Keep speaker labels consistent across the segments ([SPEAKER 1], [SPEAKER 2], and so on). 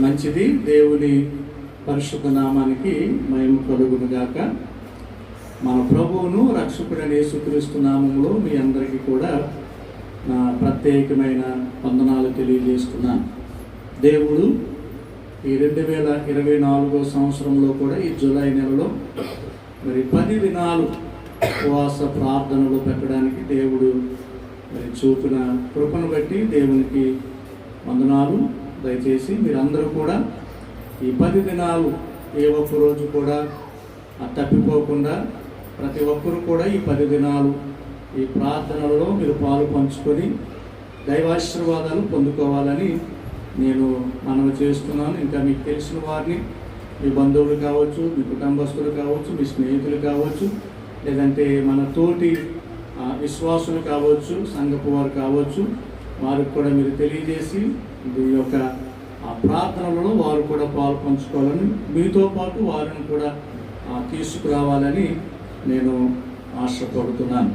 [SPEAKER 1] మంచిది. దేవుని పరిశుద్ధ నామానికి మహిమ కలుగును గాక. మన ప్రభువును రక్షకుడైన యేసుక్రీస్తు నామములో మీ అందరికీ కూడా నా ప్రత్యేకమైన వందనాలు తెలియజేస్తున్నాను. దేవుడు ఈ 2024 సంవత్సరంలో కూడా ఈ జూలై నెలలో మరి 10 దినాలు ఉపవాస ప్రార్థనలు పెట్టడానికి దేవుడు మరి చూపిన కృపను బట్టి దేవునికి వందనాలు. దయచేసి మీరందరూ కూడా ఈ 10 దినాలు ఏ ఒక్క రోజు కూడా తప్పిపోకుండా ప్రతి ఒక్కరు కూడా ఈ 10 దినాలు ఈ ప్రార్థనలలో మీరు పాలు పంచుకొని దైవాశీర్వాదాలు పొందుకోవాలని నేను మనవి చేస్తున్నాను. ఇంకా మీకు తెలిసిన వారిని, మీ బంధువులు కావచ్చు, మీ కుటుంబస్తులు కావచ్చు, మీ స్నేహితులు కావచ్చు, లేదంటే మన తోటి విశ్వాసులు కావచ్చు, సంఘపు వారు కావచ్చు, వారికి కూడా మీరు తెలియజేసి ఈ యొక్క ప్రార్థనలలో వారు కూడా పాలు పంచుకోవాలని, మీతో పాటు వారిని కూడా తీసుకురావాలని నేను ఆశపడుతున్నాను.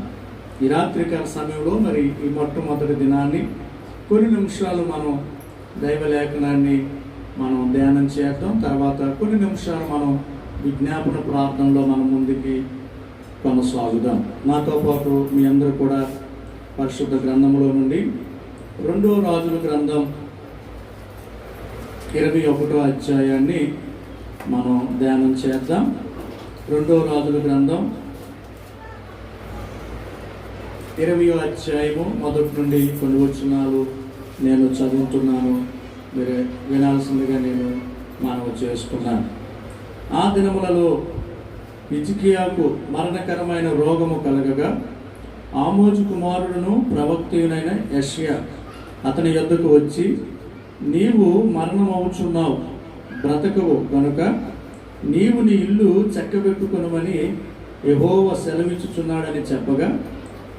[SPEAKER 1] ఈ రాత్రికాల సమయంలో మరి ఈ మొట్టమొదటి దినాన్ని కొన్ని నిమిషాలు మనం దైవలేఖనాన్ని మనం ధ్యానం చేద్దాం. తర్వాత కొన్ని నిమిషాలు మనం విజ్ఞాపన ప్రార్థనలో మనం ముందుకి కొనసాగుదాం. నాతో పాటు మీ అందరూ కూడా పరిశుద్ధ గ్రంథంలో నుండి 2వ రాజుల గ్రంథం 21వ అధ్యాయాన్ని మనం ధ్యానం చేద్దాం. 2వ రాజుల గ్రంథం 20వ అధ్యాయము మొదటి నుండి కొన్ని వచనాలు నేను చదువుతున్నాను. మీరు వినాల్సిందిగా నేను మనవి చేస్తున్నాను. ఆ దినములలో హిజ్కియాకు మరణకరమైన రోగము కలగగా ఆమోజు కుమారుడును ప్రవక్తయునైన యెషయా అతని యొద్దకు వచ్చి, నీవు మరణమవుచున్నావు, బ్రతకవు గనుక నీవు నీ ఇల్లు చక్కబెట్టుకొనుమని యెహోవా సెలవిచ్చుచున్నాడని చెప్పగా,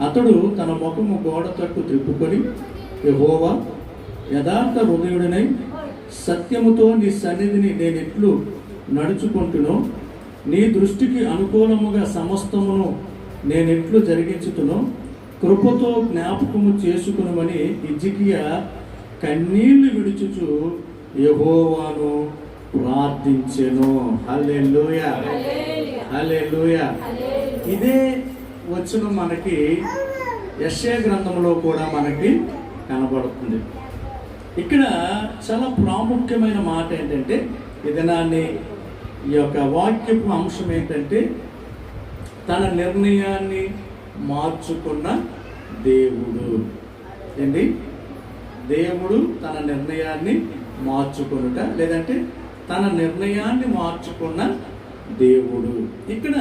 [SPEAKER 1] అతడు తన ముఖము గోడ తట్టు త్రిప్పుకొని, యెహోవా, యథార్థ హృదయుడనై సత్యముతో నీ సన్నిధిని నేనెట్లు నడుచుకుంటునో, నీ దృష్టికి అనుకూలముగా సమస్తమును నేనెట్లు జరిగించుతునో కృపతో జ్ఞాపకము చేసుకునమని హిజ్కియా కన్నీళ్లు విడుచుచు యెహోవాను ప్రార్థించెను. హల్లెలూయా, హల్లెలూయా. ఇదే వచనం మనకి యెషయా గ్రంథంలో కూడా మనకి కనబడుతుంది. ఇక్కడ చాలా ప్రాముఖ్యమైన మాట ఏంటంటే, ఈ దినాన్ని ఈ యొక్క వాక్యపు అంశం ఏంటంటే, తన నిర్ణయాన్ని మార్చుకున్న దేవుడు. ఏంటి? దేవుడు తన నిర్ణయాన్ని మార్చుకునుట, లేదంటే తన నిర్ణయాన్ని మార్చుకున్న దేవుడు. ఇక్కడ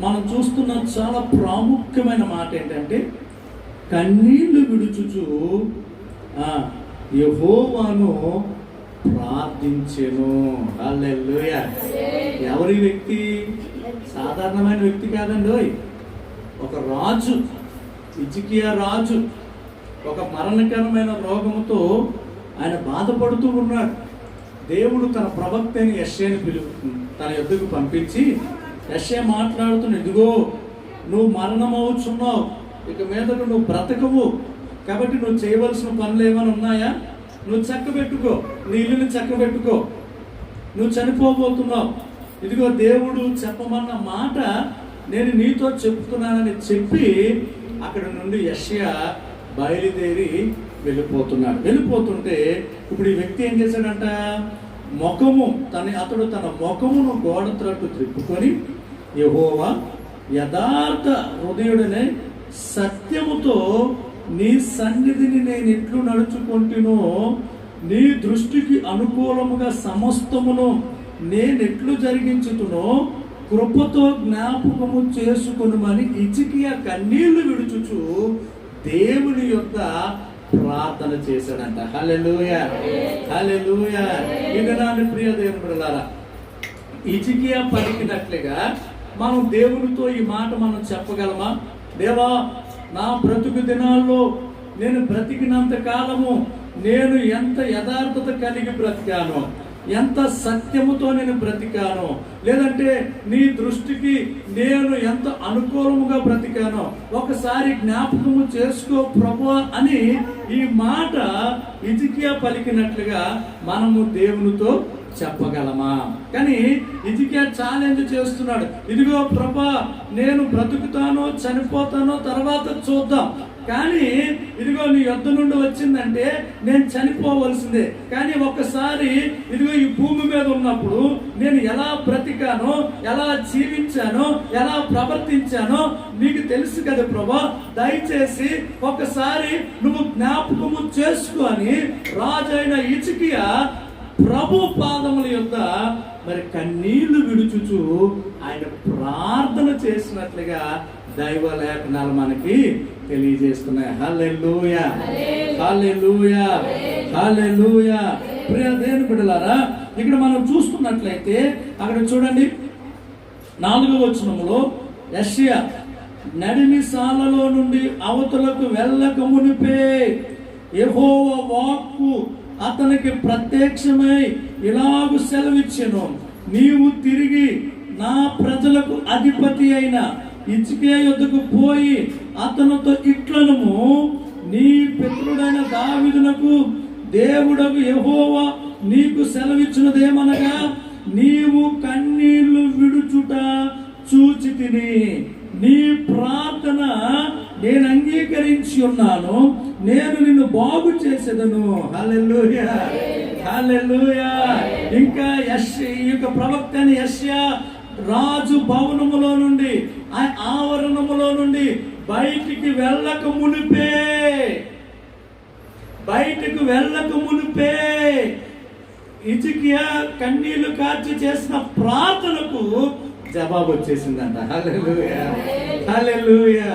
[SPEAKER 1] మనం చూస్తున్న చాలా ప్రాముఖ్యమైన మాట ఏంటంటే, కన్నీళ్లు విడుచుచు యెహోవాను ప్రార్థించెను. హల్లెలూయా. ఎవరి వ్యక్తి? సాధారణమైన వ్యక్తి కాదండి. ఒక రాజు, హిజ్కియా రాజు, ఒక మరణకరమైన రోగముతో ఆయన బాధపడుతూ ఉన్నాడు. దేవుడు తన ప్రవక్త అయిన యెషయాని తన యొద్దకు పంపించి, యెషయా మాట్లాడుతున్న, ఇదిగో నువ్వు మరణమవుచున్నావు, ఇక మీదట నువ్వు బ్రతకవు, కాబట్టి నువ్వు చేయవలసిన పనులు ఏమైనా ఉన్నాయా? నువ్వు చక్కబెట్టుకో, నీ ఇల్లుని చక్కబెట్టుకో, నువ్వు చనిపోబోతున్నావు. ఇదిగో దేవుడు చెప్పమన్న మాట నేను నీతో చెప్తున్నానని చెప్పి అక్కడ నుండి యెషయా బయలుదేరి వెళ్ళిపోతుంటే ఇప్పుడు ఈ వ్యక్తి ఏం చేశాడంట? అతడు తన ముఖమును గోడ త్రట్టు త్రిప్పుకొని, యెహోవా, యథార్థ హృదయుడనే సత్యముతో నీ సన్నిధిని నేను ఎట్లు నడుచుకుంటునో, నీ దృష్టికి అనుకూలముగా సమస్తమును నేనెట్లు జరిగించుతునో కృపతో జ్ఞాపకము చేసుకొనుమని హిజ్కియా కన్నీళ్లు విడుచుచు దేవుని యొద్ద ప్రార్థన చేశాడంట. హల్లెలూయా, హల్లెలూయా. ఇదనాన్ని ప్రియ దేవుని బిడ్డలారా, హిజ్కియా పలికినట్లుగా మనం దేవునితో ఈ మాట మనం చెప్పగలమా? దేవా, నా బ్రతుకు దినాల్లో నేను బ్రతికినంత కాలము నేను ఎంత యథార్థత కలిగి బ్రతికానో, ఎంత సత్యముతో నేను బ్రతికానో, లేదంటే నీ దృష్టికి నేను ఎంత అనుకూలముగా బ్రతికానో ఒకసారి జ్ఞాపకము చేసుకో ప్రభువా అని ఈ మాట హిజ్కియా పలికినట్లుగా మనము దేవునితో చెప్పగలమా? కానీ హిజ్కియా ఛాలెంజ్ చేస్తున్నాడు. ఇదిగో ప్రభా, నేను బ్రతుకుతానో చనిపోతానో తర్వాత చూద్దాం, కానీ ఇదిగో నీ యొద్ద నుండి వచ్చిందంటే నేను చనిపోవలసిందే. కానీ ఒక్కసారి ఇదిగో ఈ భూమి మీద ఉన్నప్పుడు నేను ఎలా బ్రతికానో, ఎలా జీవించానో, ఎలా ప్రవర్తించానో నీకు తెలుసు కదా ప్రభా, దయచేసి ఒకసారి నువ్వు జ్ఞాపకము చేసుకొని రాజైన హిజ్కియా ప్రభు పాదముల యొద్ద మరి కన్నీళ్లు విడుచుచు ఆయన ప్రార్థన చేసినట్లుగా దైవ లేఖనాలు మనకి తెలియజేస్తున్నాయి. హల్లెలూయా, హల్లెలూయా, హల్లెలూయా. ప్రియ దేవుని బిడ్డలారా, ఇక్కడ మనం చూస్తున్నట్లయితే అక్కడ చూడండి 4వ వచనములో యెషయా నడిమిసాలలో నుండి అవతలకు వెళ్ళక మునిపే యెహోవా వాక్కు అతనికి ప్రత్యక్షమై ఇలాగు సెలవిచ్చెను, నీవు తిరిగి నా ప్రజలకు అధిపతి అయిన హిజ్కియా యొద్దకు పోయి అతనితో ఇట్లనుము, నీ పితరుడైన దావీదునకు దేవుడగు యెహోవా నీకు సెలవిచ్చినదేమనగా, నీవు కన్నీళ్లు విడుచుట చూచి తిని నీ ప్రార్థన నేను అంగీకరించి ఉన్నాను, నేను నిన్ను బాగు చేసేదను. హల్లెలూయా, హల్లెలూయా. ఇంకా ఈ యొక్క ప్రవక్త అని యెషయా రాజు భవనములో నుండి ఆవరణములో నుండి బయటికి వెళ్ళక మునిపే హిజ్కియా కన్నీళ్లు కార్చి చేసిన ప్రార్థనకు జవాబు వచ్చేసిందంట. హల్లెలూయా, హల్లెలూయా.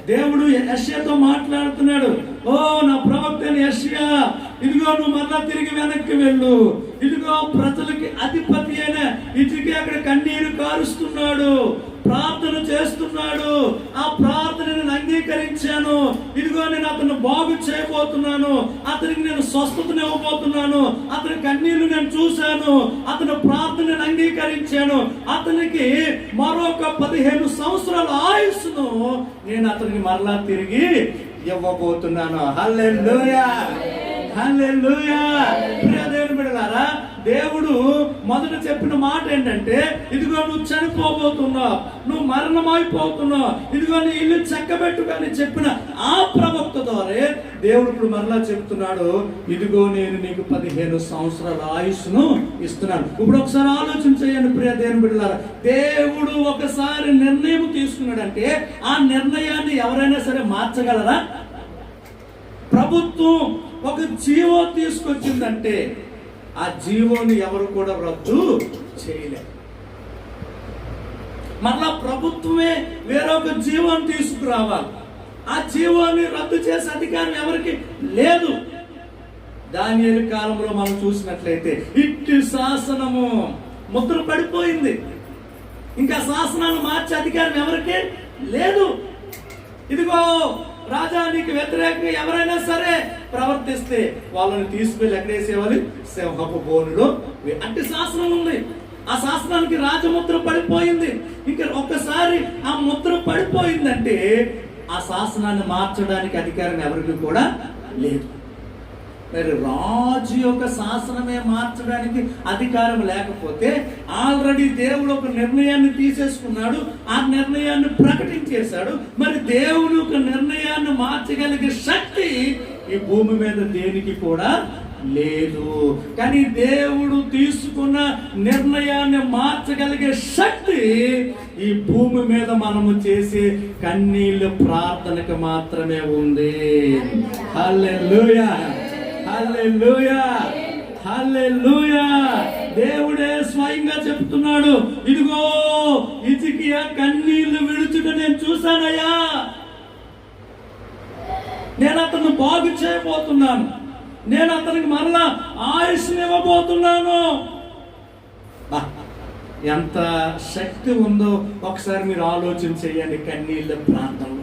[SPEAKER 1] దేవుడు యెషయాతో మాట్లాడుతున్నాడు, ఓ నా ప్రవక్త యెషయా, ఇదిగో నువ్వు మరలా తిరిగి వెనక్కి వెళ్ళు, ఇదిగో ప్రజలకి అధిపతి అయిన హిజ్కియా అక్కడ కన్నీరు కారుస్తున్నాడు, ప్రార్థన చేస్తున్నాడు, ఆ ప్రార్థనను అంగీకరించాను, ఇదిగో నేను అతను బాగు చేయబోతున్నాను, అతనికి నేను స్వస్థతను ఇవ్వబోతున్నాను, అతని కన్నీళ్లు నేను చూశాను, అతని ప్రార్థనను అంగీకరించాను, అతనికి మరొక 15 సంవత్సరాల ఆయుస్సును నేను అతనికి మరలా తిరిగి ఇవ్వబోతున్నాను. హల్లెలూయా, హల్లెలూయా. ప్రియ దేవుని బిడ్డలారా, దేవుడు మొదట చెప్పిన మాట ఏంటంటే, ఇదిగో నువ్వు చనిపోబోతున్నావు, నువ్వు మరణమైపోతున్నావు, ఇదిగో నీ ఇల్లు చక్కబెట్టుకని చెప్పిన ఆ ప్రవక్త ద్వారా దేవుడు ఇప్పుడు మరలా చెప్తున్నాడు, ఇదిగో నేను నీకు 15 సంవత్సరాల ఆయుష్ను ఇస్తున్నాను. ఇప్పుడు ఒకసారి ఆలోచన చేయండి ప్రియ దేవుని బిడ్డలారా, దేవుడు ఒకసారి నిర్ణయం తీసుకున్నాడంటే ఆ నిర్ణయాన్ని ఎవరైనా సరే మార్చగలరా? ప్రభుత్వం ఒక జీవో తీసుకొచ్చిందంటే ఆ జీవోని ఎవరు కూడా రద్దు చేయలేరు. మరలా ప్రభుత్వమే వేరొక జీవోని తీసుకురావాలి, ఆ జీవోని రద్దు చేసే అధికారం ఎవరికి లేదు. దానియేలు కాలంలో మనం చూసినట్లయితే ఇట్టి శాసనము ముద్ర పడిపోయింది, ఇంకా శాసనాన్ని మార్చే అధికారం ఎవరికి లేదు. ఇదిగో రాజా నీకు వ్యతిరేకంగా ఎవరైనా సరే ప్రవర్తిస్తే వాళ్ళని తీసుకెళ్ళి ఎక్కడేసేవాళ్ళు, సింహపు బోనులో. అంటే శాసనం ఉంది, ఆ శాసనానికి రాజముద్ర పడిపోయింది. ఇంకా ఒక్కసారి ఆ ముద్ర పడిపోయిందంటే ఆ శాసనాన్ని మార్చడానికి అధికారం ఎవరికి కూడా లేదు. మరి రాజు యొక్క శాసనమే మార్చడానికి అధికారం లేకపోతే ఆల్రెడీ దేవుడు ఒక నిర్ణయాన్ని తీసేసుకున్నాడు, ఆ నిర్ణయాన్ని ప్రకటించేశాడు. మరి దేవుడు ఒక నిర్ణయాన్ని మార్చగలిగే శక్తి ఈ భూమి మీద దేనికి కూడా లేదు. కానీ దేవుడు తీసుకున్న నిర్ణయాన్ని మార్చగలిగే శక్తి ఈ భూమి మీద మనము చేసే కన్నీళ్ళ ప్రార్థనకు మాత్రమే ఉంది. హల్లెలూయా, హల్లెలూయా, హల్లెలూయా. దేవుడే స్వయంగా చెప్తున్నాడు, ఇదిగో హిజ్కియా కన్నీళ్లు విడుచుట నేను చూశానయ్యా, నేను అతను బాగు చేయబోతున్నాను, నేను అతనికి మరలా ఆయుష్ని ఇవ్వబోతున్నాను. ఎంత శక్తి ఉందో ఒకసారి మీరు ఆలోచన చేయండి. కన్నీళ్ళ ప్రాంతంలో,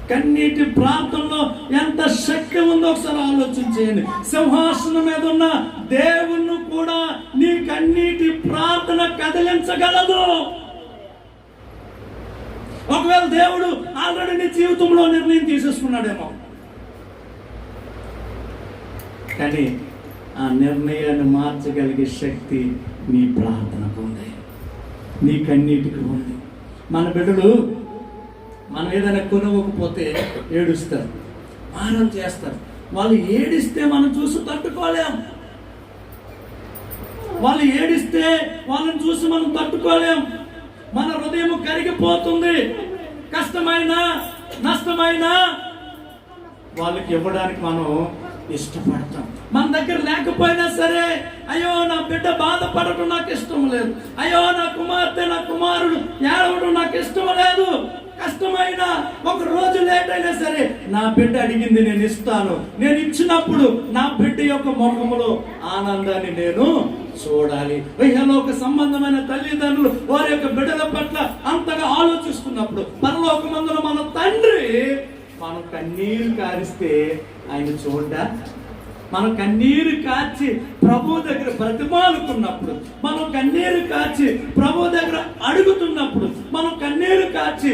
[SPEAKER 1] కన్నీటి ప్రాంతంలో ఎంత శక్తి ఉందో ఒకసారి ఆలోచన చేయండి. సింహాసనం మీద ఉన్న దేవుణ్ణి కూడా జీవితంలో నిర్ణయం తీసేసుకున్నాడేమో, కానీ ఆ నిర్ణయాన్ని మార్చగలిగే శక్తి నీ ప్రార్థనకు ఉంది, నీ కన్నీటికి ఉంది. మన బిడ్డలు మనం ఏదైనా కొనవకపోతే ఏడుస్తారు, మారం చేస్తారు. వాళ్ళు ఏడిస్తే మనం చూసి తట్టుకోలేం, వాళ్ళు ఏడిస్తే వాళ్ళని చూసి మనం తట్టుకోలేం. మన హృదయం కరిగిపోతుంది. కష్టమైనా నష్టమైనా వాళ్ళకి ఇవ్వడానికి మనం ఇష్టపడతాం. మన దగ్గర లేకపోయినా సరే, అయ్యో నా బిడ్డ బాధపడటం నాకు ఇష్టం లేదు, అయ్యో నా కుమార్తె నా కుమారుడు ఏడవడం నాకు ఇష్టం లేదు. కష్టమైనా ఒక రోజు లేట్ అయినా సరే నా బిడ్డ అడిగింది నేను ఇస్తాను. నేను ఇచ్చినప్పుడు నా బిడ్డ యొక్క ముఖములో ఆనందాన్ని నేను చూడాలి. ఇహలోక సంబంధమైన తల్లిదండ్రులు వారి యొక్క బిడ్డల పట్ల అంతగా ఆలోచిస్తున్నప్పుడు పరలోకమందున మన తండ్రి మనం కన్నీరు కారిస్తే ఆయన చూడ్డా? మనం కన్నీరు కాచి ప్రభు దగ్గర బ్రతిమాలుకున్నప్పుడు, మనం కన్నీరు కాచి ప్రభు దగ్గర అడుగుతున్నప్పుడు, మనం కన్నీరు కాచి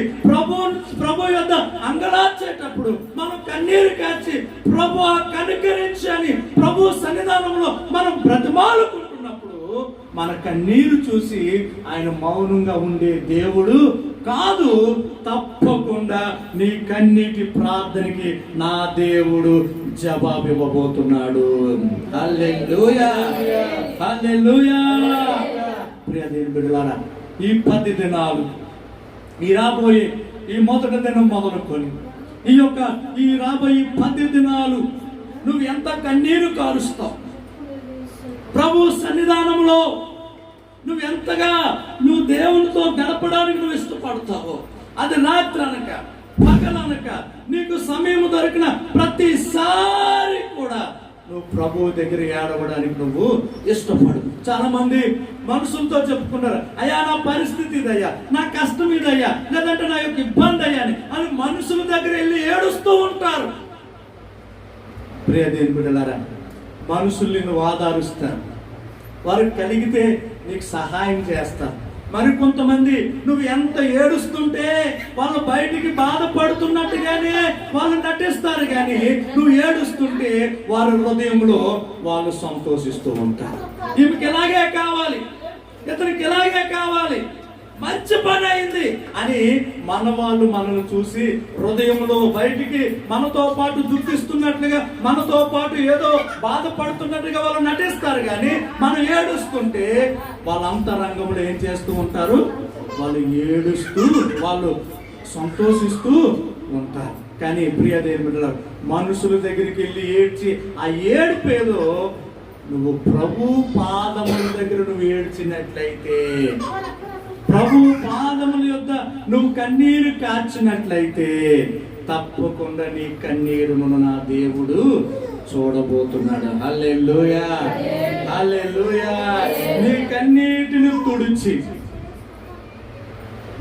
[SPEAKER 1] ప్రభు యొద్ద అంగలార్చేటప్పుడు, మనం కన్నీరు కాచి ప్రభు కనికరించని ప్రభు సన్నిధానంలో మనం బ్రతిమాలుకుంటున్నప్పుడు మన కన్నీరు చూసి ఆయన మౌనంగా ఉండే దేవుడు కాదు. తప్పకుండా నీ కన్నీటి ప్రార్థనకి నా దేవుడు జవాబు ఇవ్వబోతున్నాడు. హల్లెలూయా, హల్లెలూయా. ప్రియ దేవుని బిడ్డలారా, ఈ 10 దినాలు, ఈ రాబోయే ఈ మొదటి దినం మొదలుకొని ఈ రాబోయే 10 దినాలు నువ్వు ఎంత కన్నీరు కారుస్తావు ప్రభు సన్నిధానంలో, నువ్వు ఎంతగా దేవునితో గడపడానికి నువ్వు ఇష్టపడతావో, అది రాత్రి అనక పగలనక నీకు సమయం దొరికిన ప్రతిసారి కూడా నువ్వు ప్రభు దగ్గర ఏడవడానికి నువ్వు ఇష్టపడు. చాలా మంది మనుషులతో చెప్పుకున్నారు, అయ్యా నా పరిస్థితి ఇదయ్యా, నా కష్టం ఇదయ్యా, లేదంటే నా యొక్క ఇబ్బంది అయ్యా అని మనుషుల దగ్గర వెళ్ళి ఏడుస్తూ ఉంటారు. ప్రియ దేవుని బిడ్డలారా, మనుషులు నిన్ను ఆదరిస్తారు, వారు కలిగితే నీకు సహాయం చేస్తారు. మరి కొంతమంది నువ్వు ఎంత ఏడుస్తుంటే వాళ్ళు బయటికి బాధపడుతున్నట్టుగానే వాళ్ళు నటిస్తారు, కానీ నువ్వు ఏడుస్తుంటే వారి హృదయంలో వాళ్ళు సంతోషిస్తూ ఉంటారు. ఈమెకి ఇలాగే కావాలి, ఇతనికి ఇలాగే కావాలి, మంచి పని అయింది అని మన వాళ్ళు మనల్ని చూసి హృదయంలో బయటికి మనతో పాటు దుఃఖిస్తున్నట్లుగా, మనతో పాటు ఏదో బాధపడుతున్నట్టుగా వాళ్ళు నటిస్తారు. కానీ మనం ఏడుస్తుంటే వాళ్ళ అంతరంగంలో ఏం చేస్తూ ఉంటారు? వాళ్ళు ఏడుస్తూ, వాళ్ళు సంతోషిస్తూ ఉంటారు. కానీ ప్రియ దేవుడు, మనుషుల దగ్గరికి వెళ్ళి ఏడ్చి ఆ ఏడుపేదో నువ్వు ప్రభు పాదముల దగ్గర నువ్వు ఏడ్చినట్లయితే, ప్రభు పాదముల యొద్ద నువ్వు కన్నీరు కార్చినట్లయితే తప్పకుండా నీ కన్నీరును నా దేవుడు చూడబోతున్నాడు. హల్లెలూయా, హల్లెలూయా. నీ కన్నీటిని తుడిచి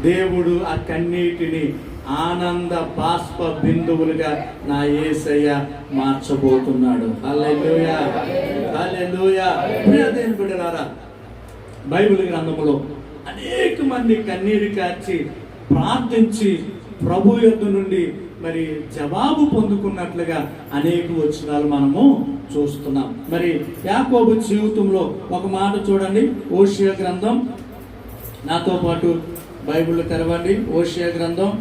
[SPEAKER 1] దేవుడు ఆ కన్నీటిని ఆనంద బాష్ప బిందువులుగా నా యేసయ్య మార్చబోతున్నాడు. హల్లెలూయా, హల్లెలూయా. ప్రియ దేవుని బిడ్డలారా, బైబిల్ గ్రంథములో అనేక మంది కన్నీరు కార్చి ప్రార్థించి ప్రభు యొద్ద నుండి మరి జవాబు పొందుకున్నట్లుగా అనేక వచనాలు మనము చూస్తున్నాం. మరి యాకోబు జీవితంలో ఒక మాట చూడండి, హోషేయ గ్రంథం, నాతో పాటు బైబిల్ తెరవండి. హోషేయ గ్రంథం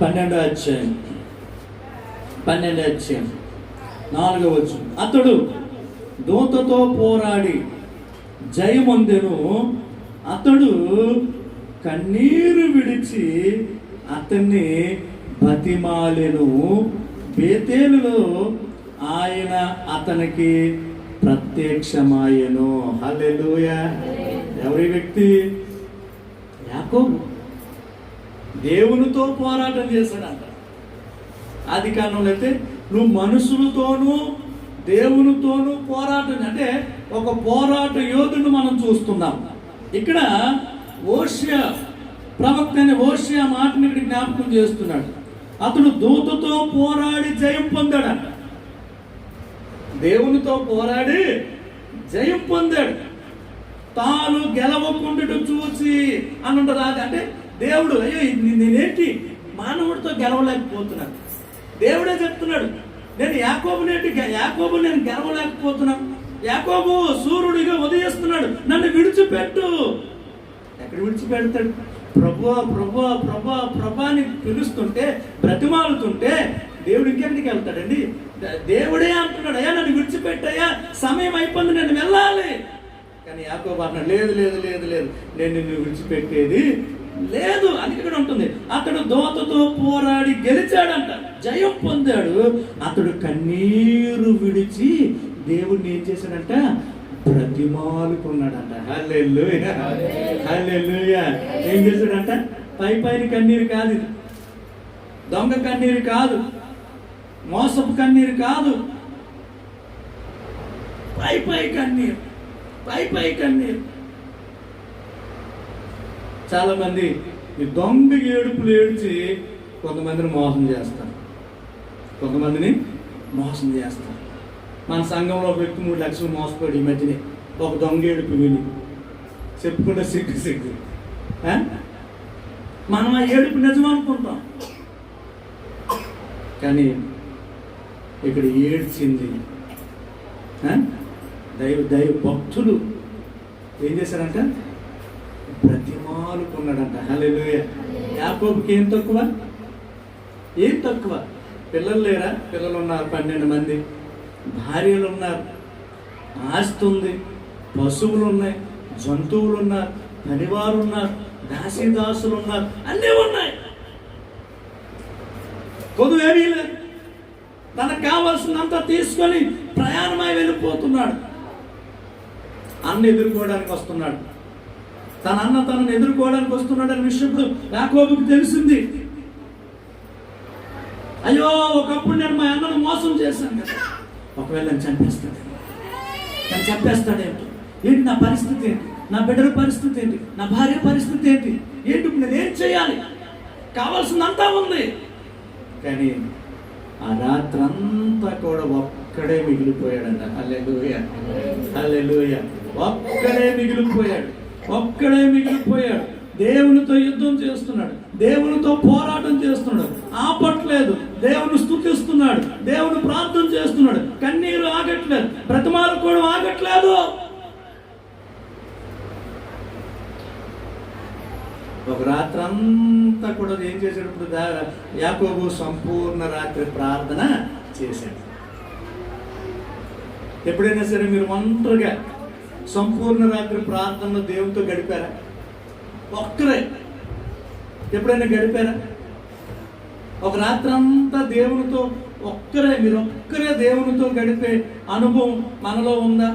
[SPEAKER 1] 12వ అధ్యాయం 4వ వచనం. అతడు దూతతో పోరాడి జయమొందెను, అతడు కన్నీరు విడిచి అతన్ని బతిమాలెను, బేతేలులో ఆయన అతనికి ప్రత్యక్షమాయెను. హల్లెలూయా. ఎవరి వ్యక్తి? యాకోబు. దేవునితో పోరాటం చేశాడంట. ఆది కాలంలో అయితే నువ్వు మనుషులతోనూ దేవునితోనూ పోరాటం, అంటే ఒక పోరాట యోధుడు మనం చూస్తున్నాం. ఇక్కడ హోషేయ ప్రవక్త అనే హోషేయ మాటని ఇక్కడ జ్ఞాపకం చేస్తున్నాడు. అతడు దూతతో పోరాడి జయం పొందాడంట. దేవునితో పోరాడి జయం పొందాడు. తాను గెలవకుండుట చూసి అని ఉంటుంది. అంటే దేవుడు అయ్యో నేనేంటి మానవుడితో గెలవలేకపోతున్నాను. దేవుడే చెప్తున్నాడు, నేను యాకోబు నేను గెలవలేకపోతున్నాను. యాకోబు సూర్యుడిగా ఉదయిస్తున్నాడు, నన్ను విడిచిపెట్టు. ఎక్కడ విడిచిపెడతాడు? ప్రభువా ప్రభువా ప్రభా ప్రభా అని పిలుస్తుంటే, బ్రతిమాలుతుంటే దేవుడు ఇంకెక్కడికి వెళ్తాడండి? దేవుడే అంటున్నాడు, అయ్యా నన్ను విడిచిపెట్టయ్యా, సమయం అయిపోయింది, నేను వెళ్ళాలి. కానీ యాకోబు అన్నాడు, లేదు లేదు లేదు లేదు, నేను నిన్ను విడిచిపెట్టేది లేదు అని ఇక్కడ ఉంటుంది. అతడు దూతతో పోరాడి గెలిచాడంట, జయం పొందాడు. అతడు కన్నీరు విడిచి దేవుణ్ణి ఏం చేశాడంట? బ్రతిమాలుకున్నాడంట. హల్లెలూయా హల్లెలూయా. ఏం చేశాడంట? పైన కన్నీరు కాదు, ఇది దొంగ కన్నీరు కాదు, మోసపు కన్నీరు కాదు, పై కన్నీరు, పై కన్నీరు. చాలా మంది ఈ దొంగ ఏడుపులు ఏడ్చి కొంతమందిని మోసం చేస్తారు, కొంతమందిని మోసం చేస్తారు. మన సంఘంలో ఒక వ్యక్తి 3 లక్షలు మోసపోయాడు ఈ మధ్యనే, ఒక దొంగ ఏడుపు విని. చెప్పుకుంటే సిగ్గు. మనం ఆ ఏడుపు నిజం అనుకుంటాం, కానీ ఇక్కడ ఏడ్చింది దైవ భక్తులు ఏం చేశారంట? బ్రతిమాలుకున్నాడంట. హల్లెలూయా. యాకోబుకి ఏం తక్కువ? పిల్లలు లేరా? పిల్లలు ఉన్నారు 12 మంది, భార్యలు ఉన్నారు, ఆస్తి ఉంది, పశువులు ఉన్నాయి, జంతువులు ఉన్నారు, పనివారు ఉన్నారు, దాసీదాసులు ఉన్నారు, అన్నీ ఉన్నాయి. కొదువేమీ లేదు. తనకు కావాల్సినంత తీసుకొని ప్రయాణమై వెళ్ళిపోతున్నాడు. అన్న ఎదుర్కోవడానికి వస్తున్నాడు, తన అన్న తనను ఎదుర్కోవడానికి వస్తున్నాడు అనే విషయం ఇప్పుడు యాకోబుకి తెలిసింది. అయ్యో, ఒకప్పుడు నేను మా అన్నను మోసం చేశాను కదా, ఒకవేళ నన్ను చంపేస్తాడేంటి? ఏంటి నా పరిస్థితి ఏంటి? నా బిడ్డల పరిస్థితి ఏంటి? నా భార్య పరిస్థితి ఏంటి? ఇప్పుడు నేనేం చేయాలి? కావాల్సిందంతా ఉంది. కానీ ఆ రాత్రంతా కూడా ఒక్కడే మిగిలిపోయాడంట. హల్లెలూయా హల్లెలూయా. ఒక్కడే మిగిలిపోయాడు. దేవునితో యుద్ధం చేస్తున్నాడు, దేవునితో పోరాటం చేస్తున్నాడు, ఆపట్లేదు. దేవుని స్తుతిస్తున్నాడు, దేవుని ప్రార్థన చేస్తున్నాడు, కన్నీరు ఆగట్లేదు, బ్రతిమాలుకోవడం ఆగట్లేదు. ఒక రాత్రంతా కూడా ఏం చేసేటప్పుడు యాకోబు సంపూర్ణ రాత్రి ప్రార్థన చేశాడు. ఎప్పుడైనా సరే మీరు ఒంటరిగా సంపూర్ణ రాత్రి ప్రార్థనలో దేవునితో గడిపారా? ఒక్కరే ఎప్పుడైనా గడిపారా? ఒక రాత్రి అంతా దేవునితో మీరు ఒక్కరే దేవునితో గడిపే అనుభవం మనలో ఉందా?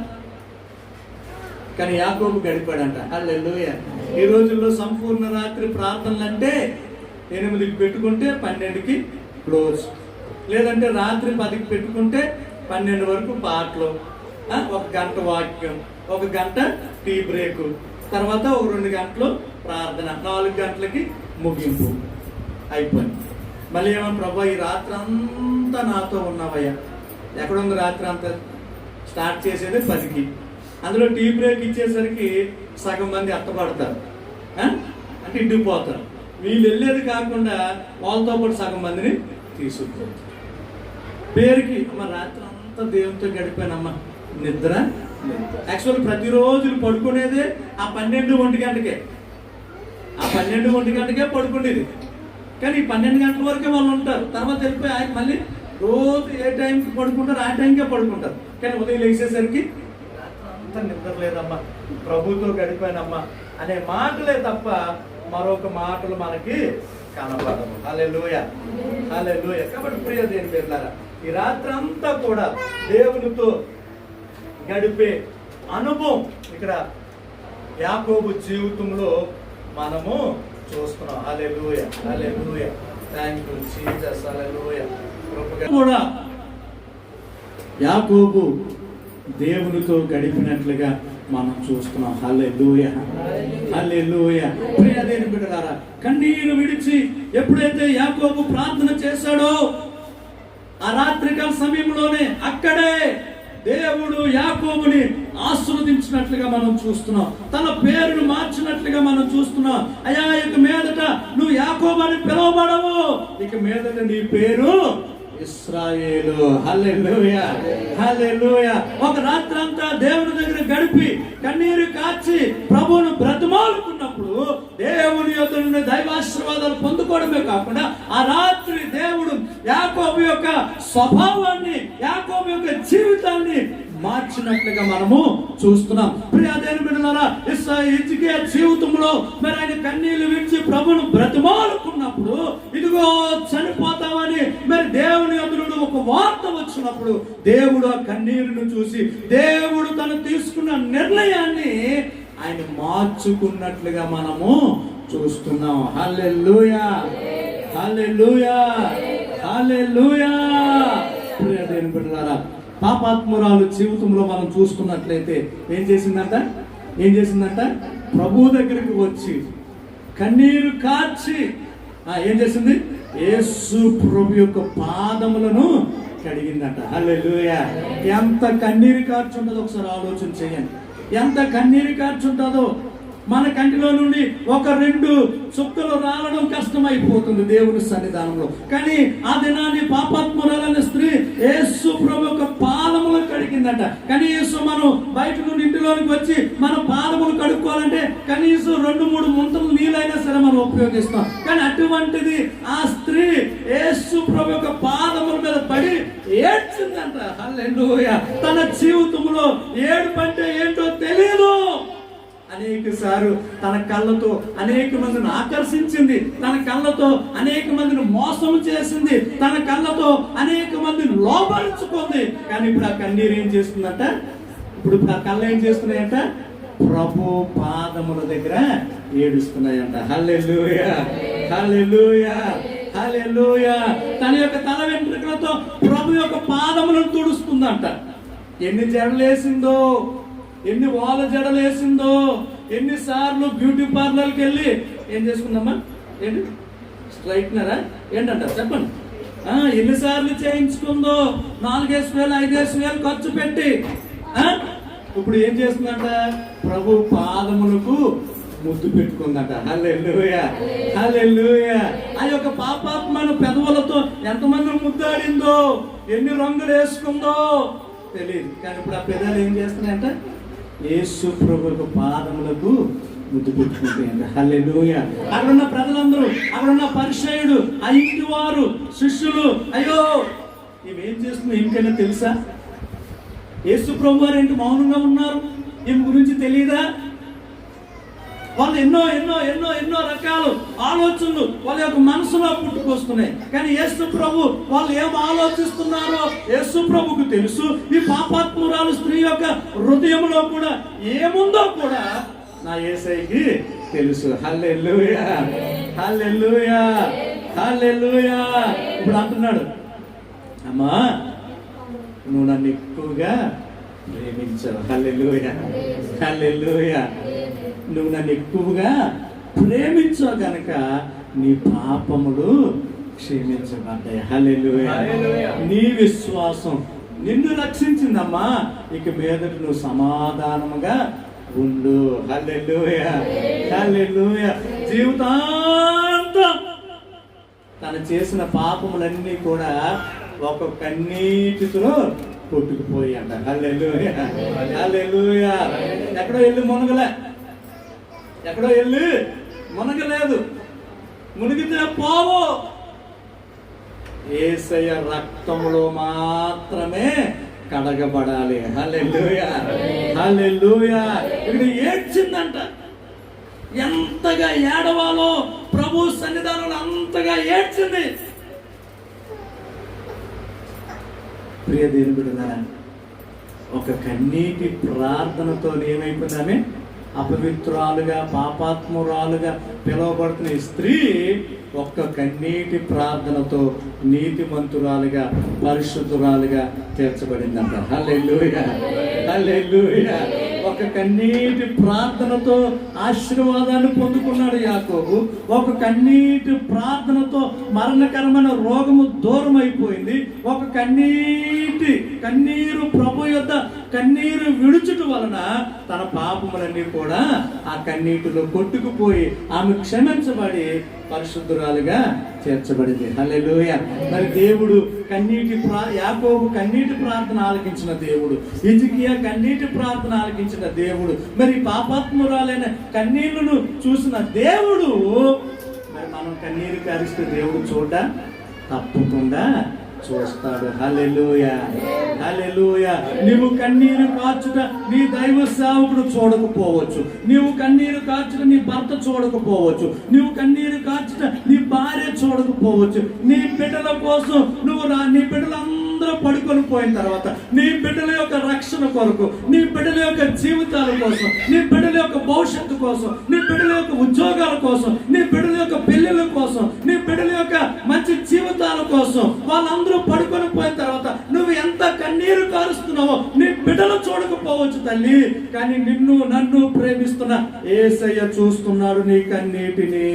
[SPEAKER 1] కానీ యాకోబు గడిపాడంట. హల్లెలూయా. ఈ రోజుల్లో సంపూర్ణ రాత్రి ప్రార్థనలు అంటే 8కి పెట్టుకుంటే 12కి క్లోజ్, లేదంటే రాత్రి 10కి పెట్టుకుంటే 12 వరకు పాటలు, 1 గంట వాక్యం, 1 గంట టీ బ్రేకు, తర్వాత 2 గంటలు ప్రార్థన, 4 గంటలకి ముగింపు, అయిపోయింది. మళ్ళీ ఏమన్నా ప్రభా ఈ రాత్రి అంతా నాతో ఉన్నావయ్యా? ఎక్కడుంది రాత్రి అంతా? స్టార్ట్ చేసేది 10కి, అందులో టీ బ్రేక్ ఇచ్చేసరికి సగం మంది అత్తపడతారు, అంటే ఇంటికి పోతారు. వీళ్ళు వెళ్ళేది కాకుండా వాళ్ళతో పాటు సగం మందిని తీసుకుంటారు. పేరుకి అమ్మ రాత్రి అంతా దేవునితో గడిపానమ్మా, నిద్ర. యాక్చువల్ ప్రతిరోజు పడుకునేదే ఆ 12-1 గంటకే, ఆ 12-1 గంటకే పడుకునేది. కానీ 12 గంటల వరకే వాళ్ళు ఉంటారు, తర్వాత వెళ్ళిపోయి ఆయన మళ్ళీ రోజు ఏ టైంకి పడుకుంటారు ఆ టైంకే పడుకుంటారు. కానీ ఉదయం లేచేసరికి రాత్రంతా నిద్ర లేదమ్మా, ప్రభుతో గడిపానమ్మా అనే మాటలే తప్ప మరొక మాటలు మనకి కనపడము. హల్లెలూయా హల్లెలూయా. కాబట్టి ప్రియ దేవుని బిడ్డలారా, ఈ రాత్రి అంతా కూడా దేవునితో గడిపే అనుభవం ఇక్కడ యాకోబు జీవితంలో మనము చూస్తున్నాం. Hallelujah hallelujah. Thank you Jesus. Hallelujah. కూడా యాకోబు దేవునితో గడిపినట్లుగా మనం చూస్తున్నాం. హల్లెలూయా, హల్లెలూయా. ప్రియ దేవుని బిడ్డలారా, కన్నీరు విడిచి ఎప్పుడైతే యాకోబు ప్రార్థన చేశాడో ఆ రాత్రికాల సమయంలోనే అక్కడే దేవుడు యాకోబుని ఆశీర్వదించినట్లుగా మనం చూస్తున్నాం. తన పేరును మార్చినట్లుగా మనం చూస్తున్నాం. అయ్యా, ఇక మీదట నువ్వు యాకోబు అని పిలువబడవు, ఇక మీదట నీ పేరు ఇశ్రాయేలు. హల్లెలూయా, హల్లెలూయా. ఒక రాత్రి అంతా దేవుని దగ్గర గడిపి కన్నీరు కార్చి ప్రభువును బ్రతిమాలుకున్నప్పుడు దేవుని యొక్క నుండి దైవాశీర్వాదాలు పొందుకోవడమే కాకుండా ఆ రాత్రి దేవుడు యాకోబు యొక్క స్వభావాన్ని, యాకోబు యొక్క జీవితాన్ని మార్చినట్లుగా మనము చూస్తున్నాం. ప్రియ దేవుని బిడ్డలారా, హిజ్కియా జీవితంలో మరి ఆయన కన్నీళ్లు విడిచి ప్రభువును బ్రతిమాలుకున్నప్పుడు ఇదిగో చనిపోతామని మరి దేవుని యొద్ద నుండి ఒక వార్త వచ్చినప్పుడు దేవుడు ఆ కన్నీరును చూసి దేవుడు తను తీసుకున్న నిర్ణయాన్ని ఆయన మార్చుకున్నట్లుగా మనము చూస్తున్నాం. హల్లెలూయా, హల్లెలూయా, హల్లెలూయా. ప్రియ దేవుని బిడ్డలారా, పాపాత్మురాలు జీవితంలో మనం చూసుకున్నట్లయితే ఏం చేసిందంట? ప్రభు దగ్గరికి వచ్చి కన్నీరు కార్చి ఏం చేసింది? యేసు ప్రభు యొక్క పాదములను కడిగిందట. హల్లెలూయా. ఎంత కన్నీరు కార్చుంటుందో ఒకసారి ఆలోచన చేయండి. ఎంత కన్నీరు కార్చుంటుందో. మన కంటిలో నుండి ఒక 2 చుక్కలు రావడం కష్టమైపోతుంది దేవుని సన్నిధానంలో. కానీ ఆ దినాన్ని పాపాత్మురాలైన స్త్రీ యేసు ప్రభు యొక్క పాదములు కడిగిందట. కనీసం మనం బయట నుండి ఇంటిలోనికి వచ్చి మన పాదములు కడుక్కోవాలంటే కనీసం 2-3 ముంతలు నీళ్ళైనా సరే మనం ఉపయోగిస్తాం. కానీ అటువంటిది ఆ స్త్రీ యేసు ప్రభు యొక్క పాదముల మీద పడి ఏడ్చిందంట. హల్లెలూయా. తన జీవితంలో ఏడుపంటే ఏంటో తెలియదు. అనేక సార్లు తన కళ్ళతో అనేక మందిని ఆకర్షించింది, తన కళ్ళతో అనేక మందిని మోసం చేసింది, తన కళ్ళతో అనేక మందిని లోపరుచుకుంది. కానీ ఇప్పుడు ఆ కన్నీరు ఏం చేస్తుందంట? ఇప్పుడు ఆ కళ్ళు ఏం చేస్తున్నాయంట? ప్రభు పాదముల దగ్గర ఏడుస్తున్నాయంట. హల్లెలూయా, హల్లెలూయా, హల్లెలూయా. తన యొక్క తల వెంట్రుకలతో ప్రభు యొక్క పాదములను తుడుస్తుందంట. ఎన్ని జడలేసిందో, ఎన్ని వాళ్ళ జడలేసిందో, ఎన్నిసార్లు బ్యూటీ పార్లర్కి వెళ్ళి ఏం చేసుకుందామా, ఏంటి స్ట్రైట్నరా ఏంటంటారు చెప్పండి, ఎన్నిసార్లు చేయించుకుందో, 4,000 5,000 ఖర్చు పెట్టి ఇప్పుడు ఏం చేస్తుందంట? ప్రభు పాదములకు ముద్దు పెట్టుకుందట. హల్లెలూయా, హల్లెలూయా. ఆ యొక్క పాపాత్మైన పెదవులతో ఎంతమంది ముద్దాడిందో, ఎన్ని రంగులు వేసుకుందో తెలియదు. కానీ ఇప్పుడు ఆ పెదాలు ఏం చేస్తున్నాయంట? యేసు ప్రభు పాదములకు ముద్దు పెట్టుకుంటాయంట. హల్లెలూయా. అక్కడున్న ప్రజలందరూ, అక్కడున్న పరిసయ్యుడు, ఆ ఇంటి వారు, శిష్యులు, అయ్యో ఇవేం చేస్తుంది ఇంకైనా తెలుసా? యేసు ప్రభు వారు ఏంటి మౌనంగా ఉన్నారు? ఈమె గురించి తెలియదా? వాళ్ళు ఎన్నో ఎన్నో ఎన్నో ఎన్నో రకాల ఆలోచనలు వాళ్ళ యొక్క మనసులో పుట్టుకొస్తున్నాయి. కానీ యేసు ప్రభు వాళ్ళు ఏం ఆలోచిస్తున్నారో యేసు ప్రభుకు తెలుసు. ఈ పాపాత్మురాలు స్త్రీ యొక్క హృదయంలో కూడా ఏముందో కూడా నా యేసయ్యకి తెలుసు. హల్లెలూయా, హల్లెలూయా, హల్లెలూయా. ఇప్పుడు అంటున్నాడు, అమ్మా నువ్వు నన్ను ఎక్కువగా ప్రేమించావు. హల్లెలూయా, హల్లెలూయా. నువ్వు నన్ను ఎక్కువగా ప్రేమించావు కనుక నీ పాపములు క్షమించబడ్డాయి. హల్లెలూయా. నీ విశ్వాసం నిన్ను రక్షించిందమ్మా. ఇక మీదట నువ్వు సమాధానముగా ఉండు. హల్లెలూయా, హల్లెలూయా. జీవితాంతం తను చేసిన పాపములన్నీ కూడా ఒక కన్నీటితో కొట్టుకుపోయి అంట. హల్లెలూయా, హల్లెలూయా. ఎక్కడో వెళ్ళి మునగలే, ఎక్కడో వెళ్ళి మునగలేదు. మునిగితే పోవు. యేసయ్య రక్తంలో మాత్రమే కడగబడాలి. హల్లెలూయా, హల్లెలూయా. ఇక్కడ ఏడ్చిందంట. ఎంతగా ఏడవాలో ప్రభు సన్నిధానంలో అంతగా ఏడ్చింది. ప్రియ దేవుని బిడ్డలారా, ఒక కన్నీటి ప్రార్థనతో ఏమైపోయిందామే? అపవిత్రాలుగా పాపాత్మురాలుగా పిలువబడుతున్న ఈ స్త్రీ ఒక్క కన్నీటి ప్రార్థనతో నీతిమంతురాలుగా పరిశుద్ధురాలుగా తీర్చబడిందంట. హల్లెలూయా, హల్లెలూయా, ఒక కన్నీటి ప్రార్థనతో ఆశీర్వాదాన్ని పొందుకున్నాడు యాకోబు. ఒక కన్నీటి ప్రార్థనతో మరణకరమైన రోగము దూరం అయిపోయింది. ఒక కన్నీరు ప్రభు యొద్ద కన్నీరు విడుచుట వలన తన పాపములన్నీ కూడా ఆ కన్నీటిలో కొట్టుకుపోయి ఆమె క్షమించబడి పరిశుద్ధురాలుగా చేర్చబడింది. హల్లెలూయా. మరి దేవుడు యాకోబు కన్నీటి ప్రార్థన ఆలకించిన దేవుడు, హిజ్కియా కన్నీటి ప్రార్థన ఆలకించిన దేవుడు, మరి పాపాత్మురాలైన కన్నీళ్లను చూసిన దేవుడు, మరి మనం కన్నీరు కారిస్తే దేవుడు తప్పకుండా చూస్తాడు. హల్లెలూయా, హల్లెలూయా. నీవు కన్నీరు కార్చుట నీ దైవ సేవకుడు చూడకపోవచ్చు, నీవు కన్నీరు కార్చుట నీ భర్త చూడకపోవచ్చు, నీవు కన్నీరు కార్చుట నీ భార్య చూడకపోవచ్చు. నీ బిడ్డల కోసం నీ బిడ్డలందరూ పడుకొని పోయిన తర్వాత నీ బిడ్డల యొక్క రక్షణ కొరకు, నీ బిడ్డల యొక్క జీవితాల కోసం, నీ బిడ్డల యొక్క భవిష్యత్తు కోసం, నీ బిడ్డల యొక్క ఉద్యోగాల కోసం, నీ బిడ్డల యొక్క పెళ్లిళ్ళ కోసం, నీ బిడ్డల యొక్క మంచి జీవితాల కోసం వాళ్ళందరూ పడుకొని పోయిన తర్వాత నువ్వు ఎంత కన్నీరు కారుస్తున్నావో నీ బిడ్డలు చూడకపోవచ్చు తల్లి, కానీ నన్ను ప్రేమిస్తున్న యేసయ్య చూస్తున్నాడు నీ కన్నీటిని.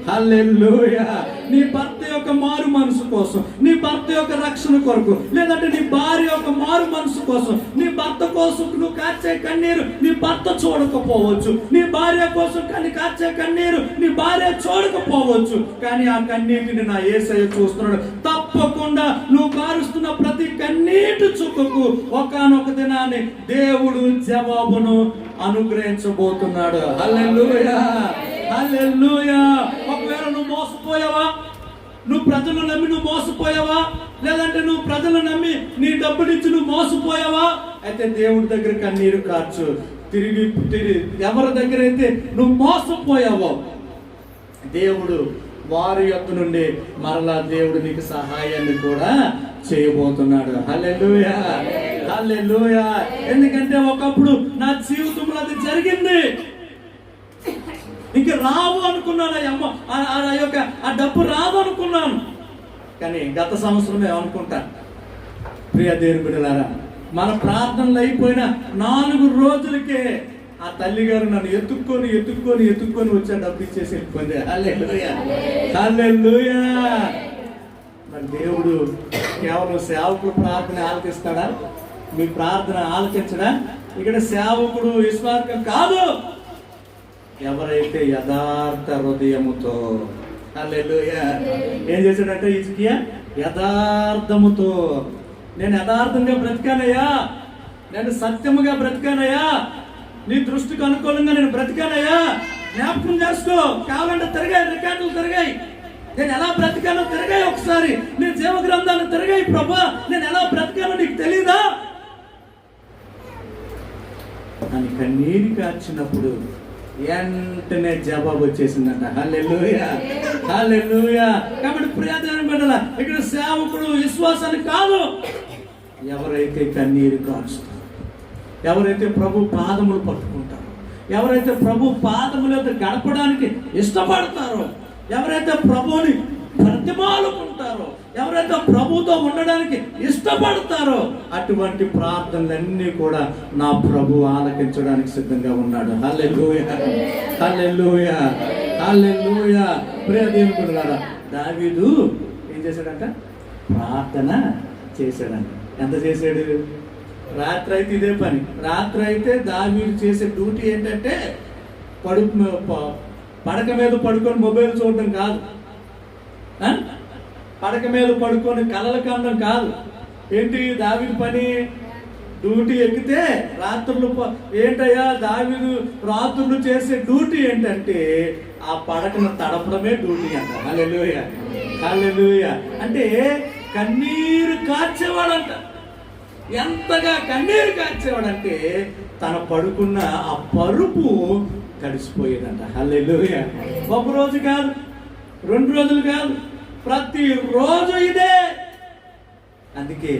[SPEAKER 1] హల్లెలూయా. నీ భర్త యొక్క మారు మనసు కోసం, నీ భర్త యొక్క రక్షణ కొరకు, లేదంటే నీ భార్య యొక్క మారు మనసు కోసం, నీ భర్త కోసం నువ్వు కాచే కన్నీరు నీ భర్త చూడకపోవచ్చు, నీ భార్య కోసం కాచే కన్నీరు నీ భార్య చూడకపోవచ్చు, కానీ ఆ కన్నీటిని నా యేసయ్య చూస్తున్నాడు. తప్పకుండా నువ్వు కారుస్తున్న ప్రతి కన్నీటి చుక్కకు ఒకానొక దినాన్ని దేవుడు జవాబును అనుగ్రహించబోతున్నాడు. హల్లెలూయా, హల్లెలూయా. ఒకవేళ నువ్వు మోసపోయావా, నువ్వు ప్రజలు నమ్మి నువ్వు మోసపోయావా, లేదంటే నువ్వు ప్రజలు నమ్మి నీ డబ్బునిచ్చి నువ్వు మోసపోయావా, అయితే దేవుడి దగ్గర కన్నీరు కార్చు. తిరిగి ఎవరి దగ్గర అయితే నువ్వు మోసపోయావో దేవుడు వారి యొక్క నుండి మరలా దేవుడు నీకు సహాయాన్ని కూడా చేయబోతున్నాడు. హల్లెలూయా, హల్లెలూయా. ఎందుకంటే ఒకప్పుడు నా జీవితంలో అది జరిగింది, ఇంక రావు అనుకున్నాను, ఆ డబ్బు రాదు అనుకున్నాను, కానీ గత సంవత్సరమే అనుకుంటా. ప్రియ దేవుని బిడ్డలారా, మన ప్రార్థనలు అయిపోయిన 4 రోజులకే ఆ తల్లి గారు నన్ను ఎత్తుక్కొని వచ్చా డబ్బు ఇచ్చేసి వెళ్ళిపోయింది. హల్లెలూయా, హల్లెలూయా. మరి దేవుడు కేవలం సేవకుడు ప్రార్థన ఆలకిస్తాడా? మీ ప్రార్థన ఆలకించడా? ఇక్కడ సేవకుడు విశ్వాసం కాదు, ఎవరైతే యథార్థ హృదయముతో. హల్లెలూయా. ఏం చేశాడంటే హిజ్కియా? యథార్థముతో. నేను యథార్థంగా బ్రతికానయ్యా, నేను సత్యముగా బ్రతికానయ్యా, నీ దృష్టికి అనుకూలంగా నేను బ్రతికానయ్యా, జ్ఞాపకం చేసుకో. కావాలంటే తిరగాయి, రికార్డులు తిరగాయి, నేను ఎలా బ్రతికానో తిరగాయి, ఒకసారి నీ జీవ గ్రంథాలు తిరగాయి. ప్రభా, నేను ఎలా బ్రతికానో నీకు తెలీదా అని కన్నీరు కార్చినప్పుడు వెంటనే జవాబు వచ్చేసిందంట. హల్లెలూయా, హల్లెలూయా. కాబట్టి ప్రియమైన బిడ్డలారా, ఇక్కడ సేవకుడు విశ్వాసాన్ని కాదు, ఎవరైతే కన్నీరు కార్చుతారో, ఎవరైతే ప్రభు పాదములు పట్టుకుంటారో, ఎవరైతే ప్రభు పాదముల యొక్క గడపడానికి ఇష్టపడతారో, ఎవరైతే ప్రభుని ప్రతిమాలుకుంటారో, ఎవరైతే ప్రభుతో ఉండడానికి ఇష్టపడతారో, అటువంటి ప్రార్థనలన్నీ కూడా నా ప్రభు ఆలకించడానికి సిద్ధంగా ఉన్నాడు. హల్లెలూయా, హల్లెలూయా, హల్లెలూయా. ప్రియ దేవుని బిడ్డలారా, దావీదు ఏం చేశాడంట? ప్రార్థన చేశాడంట. ఎంత చేశాడు? రాత్రి అయితే ఇదే పని. రాత్రి అయితే దావీదు చేసే డ్యూటీ ఏంటంటే పడక మీద పడుకొని మొబైల్ చూడడం కాదు, పడక మీద పడుకొని కలలు కనడం కాదు. ఏంటి దావీదు పని? డ్యూటీ ఎక్కితే రాత్రులు ఏంటయ్యా దావీదు రాత్రులు చేసే డ్యూటీ ఏంటంటే ఆ పడకను తడపడమే డ్యూటీ అంట. హల్లెలూయా, హల్లెలూయా. అంటే కన్నీరు కార్చేవాడంట. ఎంతగా కన్నీరు కార్చేవాడంటే తన పడుకున్న ఆ పరుపు తడిసిపోయేదంట. హల్లెలూయా. ఒక రోజు కాదు, 2 రోజులు కాదు, ప్రతిరోజు ఇదే. అందుకే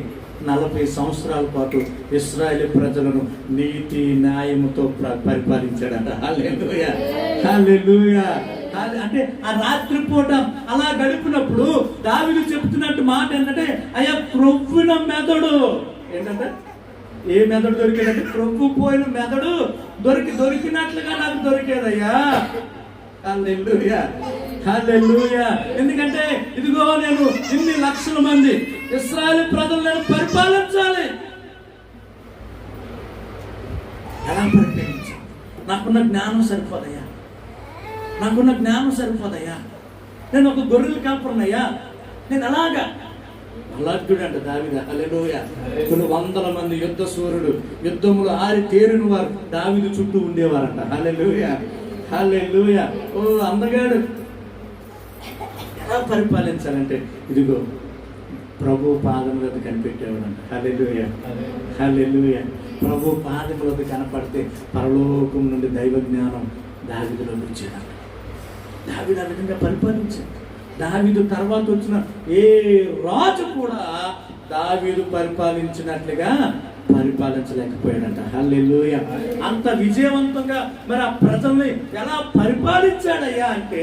[SPEAKER 1] 40 సంవత్సరాల పాటు ఇశ్రాయేలు ప్రజలను నీతి న్యాయముతో పరిపాలించాడంట. హల్లెలూయా, హల్లెలూయా. అంటే ఆ రాత్రి పూట అలా గడిపినప్పుడు దావీదు చెప్తున్నట్టు మాట ఏంటంటే, అయ్యా క్రొవ్విన మెదడు ఏంటంటే ఏ మెదడు దొరికేదంటే ప్రభు పోయిన మెదడు దొరికినట్లుగా నాకు దొరికేదయ్యా. హల్లెలూయా, హల్లెలూయా. ఎందుకంటే ఇదిగో నేను ఇన్ని లక్షల మంది ఇశ్రాయేలు ప్రజలు నేను పరిపాలించాలి. ఎలా పరిపాలించాలి? నాకున్న జ్ఞానం సరిపోదయ్యా, నాకున్న జ్ఞానం సరిపోదయ్యా. నేను ఒక గొర్రెలు కాపురనయ్యా. నేను అలాగా అలాగ్యుడు అంట దావీదు. హల్లెలూయా. కొన్ని వందల మంది యుద్ధ సూర్యుడు, యుద్ధములు ఆరి తేరిన వారు దావీదు చుట్టూ ఉండేవారంట. హల్లెలూయా, హల్లెలూయా. ఓ అందగాడు. ఎలా పరిపాలించాలంటే ఇదిగో ప్రభు పాదములకు కనిపెట్టేవాడంట. హల్లెలూయా, హల్లెలూయా. ప్రభు పాదములకు కనపడితే పరలోకం నుండి దైవ జ్ఞానం దావీదులో వచ్చేదంట. దావీదు ఆ విధంగా పరిపాలించాడు. దావీదు తర్వాత వచ్చిన ఏ రాజు కూడా దావీదు పరిపాలించినట్లుగా పరిపాలించలేకపోయాడంట. హల్లెలూయా. అంత విజయవంతంగా మరి ఆ ప్రజల్ని ఎలా పరిపాలించాడయ్యా అంటే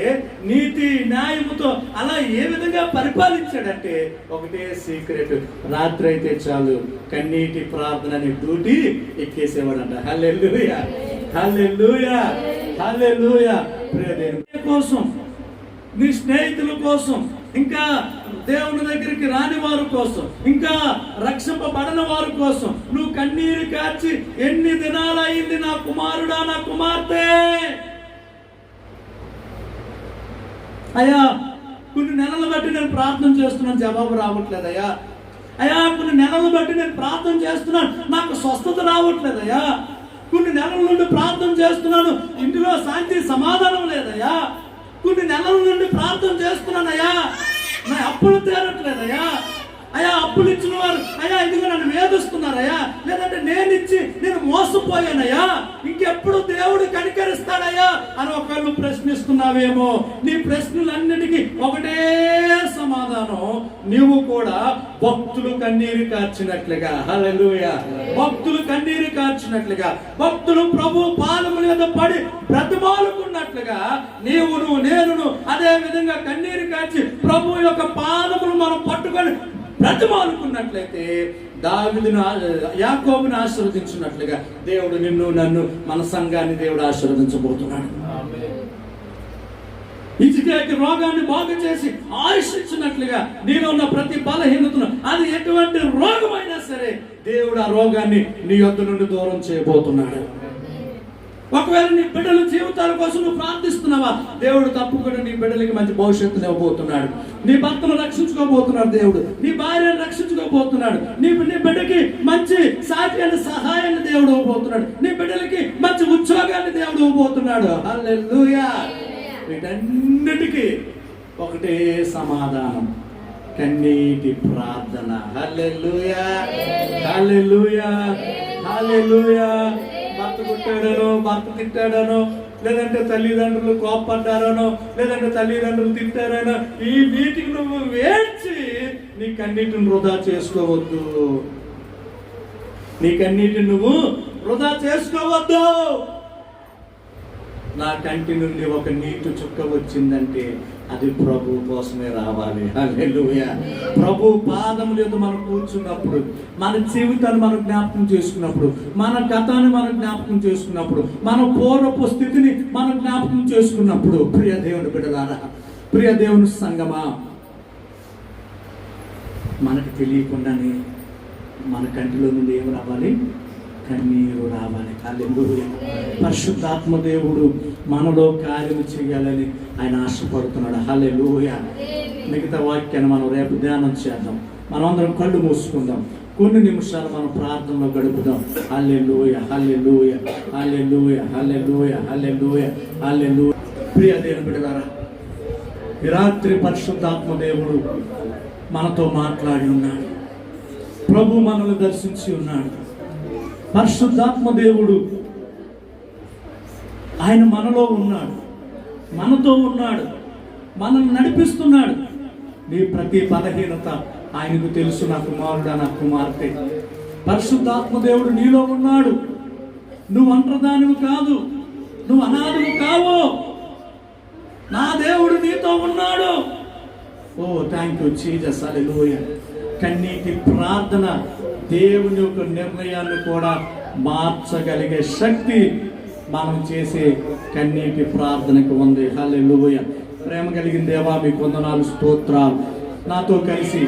[SPEAKER 1] నీతి న్యాయముతో అలా ఏ విధంగా పరిపాలించాడంటే ఒకటే సీక్రెట్, రాత్రి అయితే చాలు కన్నీటి ప్రార్థన అనే డ్యూటీ ఎక్కేసేవాడంట. హల్లెలూయా, హల్లెలూయా, హల్లెలూయా. ప్రియదేవుని కోసం, నీ స్నేహితుల కోసం, ఇంకా దేవుని దగ్గరికి రాని వారి కోసం, ఇంకా రక్షింపబడిన వారి కోసం నువ్వు కన్నీరు కార్చి ఎన్ని దినాలు అయింది నా కుమారుడా, నా కుమార్తె. అయ్యా కొన్ని నెలలు బట్టి నేను ప్రార్థన చేస్తున్నాను, జవాబు రావట్లేదయ్యా. అయ్యా కొన్ని నెలలు బట్టి నేను ప్రార్థన చేస్తున్నాను, నాకు స్వస్థత రావట్లేదయ్యా. కొన్ని నెలల నుండి ప్రార్థన చేస్తున్నాను, ఇంటిలో శాంతి సమాధానం లేదయ్యా. కొన్ని నెలల నుండి ప్రార్థన చేస్తున్నానయ్యా, నా అప్పులు తీరట్లేదయ్యా. అయ్యా అప్పులు ఇచ్చిన వారు అయ్యా ఇదిగో నన్ను వేధిస్తున్నారయ్యా, లేదంటే నేను ఇచ్చి నేను మోసపోయానయ్యా, ఇంకెప్పుడు దేవుడు కనికరిస్తాడయ్యా అని ఒకళ్ళు ప్రశ్నిస్తున్నావేమో. నీ ప్రశ్నలన్నిటికీ ఒకటే సమాధానం, నీవు కూడా భక్తులు కన్నీరు కార్చినట్లుగా. హల్లెలూయా. భక్తులు కన్నీరు కార్చినట్లుగా, భక్తులు ప్రభు పాదముల మీద పడి బ్రతిమాలుకున్నట్లుగా నీవును నేనును అదే విధంగా కన్నీరు కార్చి ప్రభు యొక్క పాదములు మనం పట్టుకొని బ్రతిమాలుకున్నట్లయితే దావీదును యాకోబుని ఆశీర్వదించినట్లుగా దేవుడు నిన్ను నన్ను మన సంఘాన్ని దేవుడు ఆశీర్వదించబోతున్నాడు. హిజ్కియాకి రోగాన్ని బాగు చేసి ఆయుష్ ఇచ్చినట్లుగా నీలో ఉన్న ప్రతి బలహీనతను, అది ఎటువంటి రోగమైనా సరే దేవుడు ఆ రోగాన్ని నీ యొద్ద నుండి దూరం చేయబోతున్నాడు. ఒకవేళ నీ బిడ్డల జీవితాల కోసం నువ్వు ప్రార్థిస్తున్నావా, దేవుడు తప్పకుండా నీ బిడ్డలకి మంచి భవిష్యత్తుని ఇవ్వబోతున్నాడు. నీ భర్తను రక్షించుకోబోతున్నాడు దేవుడు, నీ భార్యను రక్షించుకోబోతున్నాడు, నీ బిడ్డకి మంచి సాటి అయిన సహాయాన్ని దేవుడు ఇవ్వబోతున్నాడు, నీ బిడ్డలకి మంచి ఉద్యోగాన్ని దేవుడు ఇవ్వబోతున్నాడు. హల్లెలూయా. వీటన్నిటికీ ఒకటే సమాధానం, కన్నీటి ప్రార్థన. హల్లెలూయా, హల్లెలూయా, హల్లెలూయా. భర్త కొట్టాడనో, భర్త తిట్టాడనో, లేదంటే తల్లిదండ్రులు కోపడ్డారనో, లేదంటే తల్లిదండ్రులు తిట్టారనో, ఈ వీటికి నువ్వు వేడ్చి నీ కన్నీటిని వృధా చేసుకోవద్దు. నీ కన్నీటిని నువ్వు వృధా చేసుకోవద్దు. నా కంటి నుండి ఒక నీటి చుక్క వచ్చిందంటే అది ప్రభు కోసమే రావాలి. హల్లెలూయా. ప్రభు పాదముల యందు మనం కూర్చున్నప్పుడు, మన జీవితాన్ని మనం జ్ఞాపకం చేసుకున్నప్పుడు, మన గతాన్ని మనం జ్ఞాపకం చేసుకున్నప్పుడు, మన పూర్వపు స్థితిని మనం జ్ఞాపకం చేసుకున్నప్పుడు, ప్రియ దేవుని బిడ్డలారా, ప్రియ దేవుని సంగమా, మనకు తెలియకుండానే మన కంటిలో నుండి ఏం రావాలి? కన్నీరు రావాలి. హల్లెలూయా. పరిశుద్ధాత్మ దేవుడు మనలో కార్యము చేయాలని ఆయన ఆశపడుతున్నాడు. హల్లెలూయా. మిగతా వాక్యాన్ని మనం రేపు ధ్యానం చేద్దాం. మనం అందరం కళ్ళు మూసుకుందాం, కొన్ని నిమిషాలు మనం ప్రార్థనలో గడుపుదాం. హల్లెలూయా, హల్లెలూయా, హల్లెలూయా, హల్లెలూయా, హల్లెలూయా, హల్లెలూయా. ప్రియ దేవుని బిడ్డలారా, ఈ రాత్రి పరిశుద్ధాత్మ దేవుడు మనతో మాట్లాడి ఉన్నాడు. ప్రభు మనల్ని దర్శించి ఉన్నాడు. పరిశుద్ధాత్మ దేవుడు ఆయన మనలో ఉన్నాడు, మనతో ఉన్నాడు, మనల్ని నడిపిస్తున్నాడు. నీ ప్రతి బలహీనత ఆయనకు తెలుసు. నా కుమారుడా, నా కుమార్తె, పరిశుద్ధాత్మ దేవుడు నీలో ఉన్నాడు. నువ్వు ఒంటరిదానివి కాదు, నువ్వు అనాథవు కావు. నా దేవుడు నీతో ఉన్నాడు. ఓ థ్యాంక్ యూ జీసస్. హల్లెలూయా. కన్నీటి ప్రార్థన దేవుని యొక్క నిర్ణయాన్ని కూడా మార్చగలిగే శక్తి మనం చేసే కన్నీటి ప్రార్థనకు ఉంది. హల్లెలూయా. ప్రేమ కలిగిన దేవా, మీకు వందనాలు, స్తోత్రాలు. నాతో కలిసి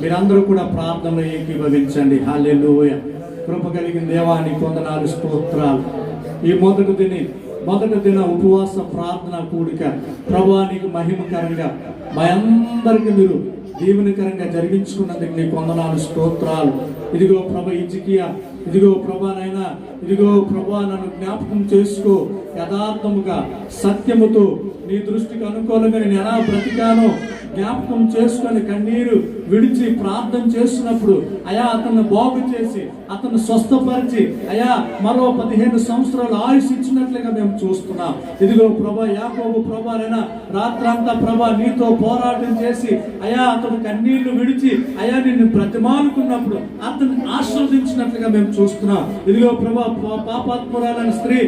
[SPEAKER 1] మీరందరూ కూడా ప్రార్థనలో ఏకీభవించండి. హల్లెలూయా. కృప కలిగిన దేవా, నీకు వందనాలు, స్తోత్రాలు. ఈ మొదటి దిన ఉపవాస ప్రార్థన కూడిక ప్రభువా నీకు మహిమకరంగా మా అందరికీ మీరు దీవెనకరంగా జరిగించుకున్నందుకు నీకు వందనాలు, స్తోత్రాలు. ఇదిగో ప్రభు హిజ్కియా, ఇదిగో ప్రభానైనా, ఇదిగో ప్రభా నన్ను జ్ఞాపకం చేసుకో, యథార్థముగా సత్యముతో నీ దృష్టికి అనుకూలంగా నేను ఎలా బ్రతికానో జ్ఞాపకం చేసుకొని కన్నీరు విడిచి ప్రార్థన చేస్తున్నప్పుడు అయా అతన్ని బాగు చేసి అతను స్వస్థపరిచి అయా మరో 15 సంవత్సరాలు ఆయుష్ ఇచ్చినట్లుగా మేము చూస్తున్నాం. ఇదిగో ప్రభా యాకోబు ప్రభానైనా రాత్రంతా ప్రభా నీతో పోరాటం చేసి అయా అతను కన్నీళ్లు విడిచి అయా నిన్ను బ్రతిమాలుకున్నప్పుడు అతన్ని ఆశీర్వదించినట్లుగా మేము చూస్తున్నాం. ఇదిగో ప్రభా పాపాత్మురాలైన స్త్రీ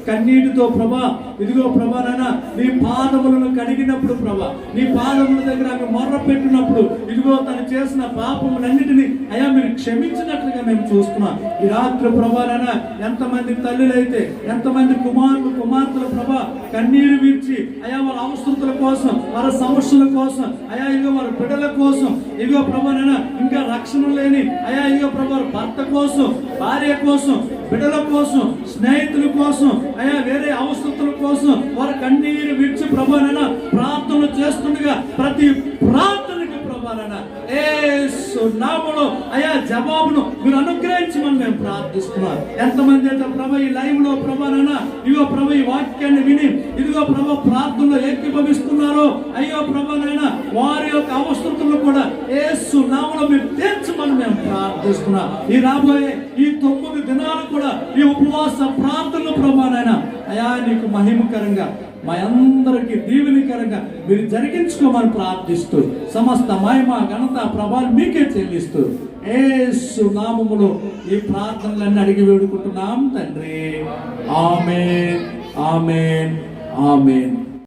[SPEAKER 1] కన్నీటితో ప్రభా, ఇదిగో ప్రభానైనా నీ పాదములను కడిగినప్పుడు ప్రభా, నీ పాదముల దగ్గర ఆమె మొర్ర పెట్టినప్పుడు ఇదిగో తను చేసిన పాపములన్నిటినీ అయా మీరు క్షమించినట్లుగా మేము చూస్తున్నాం. ఈ రాత్రి ప్రభానైనా ఎంతమంది తల్లులైతే, ఎంతమంది కుమార్తెల ప్రభా కన్నీరు విడిచి అయా వారి అవసరతల కోసం, వారి సమస్యల కోసం, అయా ఇదిగో వారి బిడ్డల కోసం, ఇదిగో ప్రభానైనా ఇంకా రక్షణ లేని అయా ఇదిగో ప్రభా భర్త కోసం, భార్య కోసం, బిడ్డల కోసం, స్నేహితుల కోసం, అయా వేరే అవసరతల కోసం వారి కన్నీరు విడిచి ప్రభానైనా ప్రార్థనలు చేస్తుండగా ప్రతి ప్రార్థనకి ప్రభానైనా యేసు నామములో అయా జవాబును మీరు అనుగ్రహించమని మేము ప్రార్థిస్తున్నాం. ఎంతమంది అయితే ప్రభా ఈ లైవ్ లో ప్రభానైనా ఇదిగో ప్రభా ఈ వాక్యాన్ని విని ఇదిగో ప్రభా ప్రార్థనలో ఏకీభవిస్తున్నారో అయ్యో ప్రభానైనా వారి యొక్క అవసరతలు కూడా యేసు నామములో మీరు తీర్చమని మేము ప్రార్థిస్తున్నాం. ఈ రాబోయే ఈ 9 దినాలు కూడా ఈ ఉపవాస ప్రార్థనలు ప్రభానైనా అయా నీకు మహిమకరంగా మా అందరికీ దీవెనకరంగా మీరు జరిగించుకోమని ప్రార్థిస్తూ సమస్త మహిమ ఘనత ప్రభావం మీకే చెల్లిస్తూ యేసు నామములో ఈ ప్రార్థనలన్నీ అడిగి వేడుకుంటున్నాం తండ్రి. ఆమేన్, ఆమేన్, ఆమేన్.